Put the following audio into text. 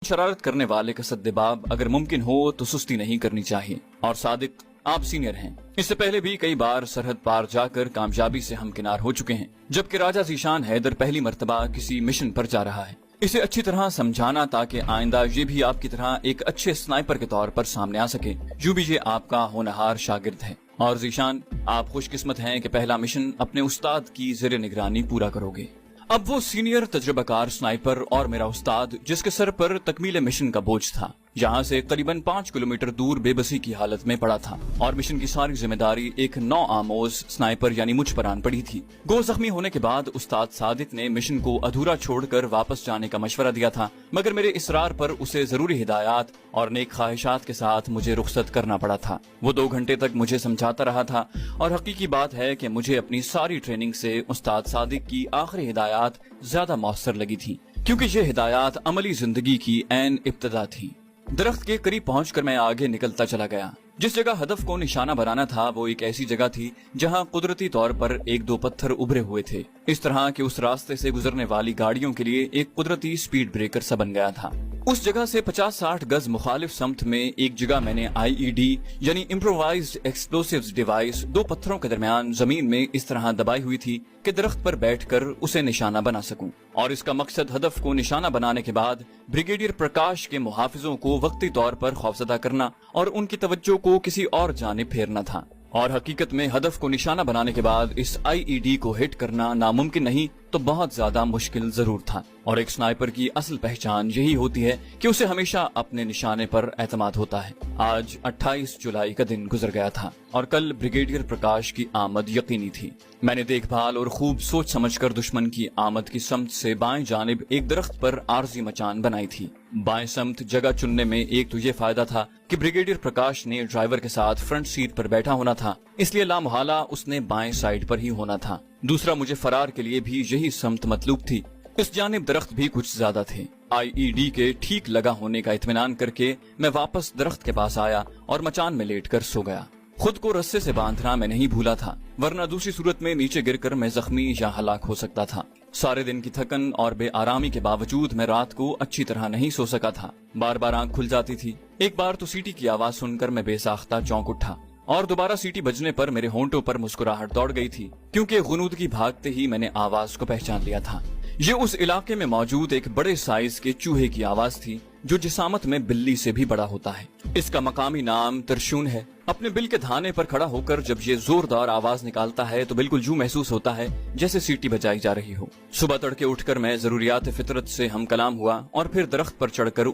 शरारत करने वाले का सद्देबाब अगर मुमकिन हो तो सुस्ती नहीं करनी चाहिए। और सादिक, आप सीनियर हैं, इससे पहले भी कई बार सरहद पार जाकर कामयाबी से हमकिनार हो चुके हैं, जबकि राजा ज़ीशान हैदर पहली मर्तबा किसी मिशन पर जा रहा है। इसे अच्छी तरह समझाना ताकि आइंदा ये भी आपकी तरह एक अच्छे स्नाइपर के तौर पर सामने आ सके। यूं भी ये आपका होनहार शागिर्द है। और ज़ीशान, आप खुशकिस्मत हैं कि पहला मिशन अपने उस्ताद की ज़ेरे निगरानी पूरा करोगे। अब वो सीनियर तजुर्बाकार स्नाइपर और मेरा उस्ताद, जिसके सर पर तकमील मिशन का बोझ था, यहाँ से करीबन 5 किलोमीटर दूर बेबसी की हालत में पड़ा था और मिशन की सारी जिम्मेदारी एक नौ आमोज स्नाइपर यानी मुझ पर आन पड़ी थी। गो जख्मी होने के बाद उस्ताद सादिक ने मिशन को अधूरा छोड़कर वापस जाने का मशवरा दिया था, मगर मेरे इसरार पर उसे जरूरी हिदायत और नेक ख्वाहिशात के साथ मुझे रुखसत करना पड़ा था। वो 2 घंटे तक मुझे समझाता रहा था और हकीकी बात है कि मुझे अपनी सारी ट्रेनिंग से उस्ताद सादिक की आखिरी हिदायत ज्यादा मौसर लगी थी, क्योंकि ये हिदायत अमली जिंदगी की ऐन इब्तदा थी। दरख्त के करीब पहुंचकर मैं आगे निकलता चला गया। जिस जगह हदफ को निशाना बनाना था वो एक ऐसी जगह थी जहां कुदरती तौर पर 1-2 पत्थर उभरे हुए थे। इस तरह के उस रास्ते से गुजरने वाली गाड़ियों के लिए एक कुदरती स्पीड ब्रेकर सा बन गया था। उस जगह से 50-60 गज मुखालिफ समत में एक जगह मैंने IED यानी इम्प्रोवाइज्ड एक्सप्लोसिव्स डिवाइस 2 पत्थरों के दरमियान जमीन में इस तरह दबाई हुई थी कि दरख्त पर बैठकर उसे निशाना बना सकूं। और इसका मकसद हदफ को निशाना बनाने के बाद ब्रिगेडियर प्रकाश के मुहाफिजों को वक्ती तौर पर खौफजदा करना और उनकी तवज्जो को किसी और जानिब फेरना था। और हकीकत में हदफ को निशाना बनाने के बाद इस IED को हिट करना नामुमकिन नहीं तो बहुत ज्यादा मुश्किल जरूर था। और एक स्नाइपर की असल पहचान यही होती है कि उसे हमेशा अपने निशाने पर एतमाद होता है। आज 28 जुलाई का दिन गुजर गया था और कल ब्रिगेडियर प्रकाश की आमद यकीनी थी। मैंने देखभाल और खूब सोच समझकर दुश्मन की आमद की समत से बाएं जानिब एक दरख्त पर आरजी मचान बनाई थी। बाएं समत जगह चुनने में एक तो ये फायदा था कि ब्रिगेडियर प्रकाश ने ड्राइवर के साथ फ्रंट सीट पर बैठा होना था, इसलिए लामुहाला उसने बाएं साइड पर ही होना था। दूसरा, मुझे फरार के लिए भी यही समत मतलूब थी। इस जानिब दरख्त भी कुछ ज्यादा थे। IED के ठीक लगा होने का इत्मीनान करके मैं वापस दरख्त के पास आया और मचान में लेटकर सो गया। खुद को रस्से से बांधना मैं नहीं भूला था, वरना दूसरी सूरत में नीचे गिरकर मैं जख्मी या हलाक हो सकता था। सारे दिन की थकन और बेआरामी के बावजूद मैं रात को अच्छी तरह नहीं सो सका था। बार बार आंख खुल जाती थी। एक बार तो सीटी की आवाज सुनकर मैं बेसाख्ता चौंक उठा और दोबारा सीटी बजने पर मेरे होंठों पर मुस्कुराहट दौड़ गई थी, क्योंकि गुनूदगी भागते ही मैंने आवाज को पहचान लिया था। ये उस इलाके में मौजूद एक बड़े साइज के चूहे की आवाज थी, जो जिसामत में बिल्ली से भी बड़ा होता है। इसका मकामी नाम तरशून है। अपने बिल के धाने पर खड़ा होकर जब ये जोरदार आवाज निकालता है तो बिल्कुल यूं महसूस होता है जैसे सीटी बजाई जा रही हो। सुबह तड़के उठकर मैं जरूरियात फितरत से हम कलाम हुआ और फिर दरख्त पर चढ़कर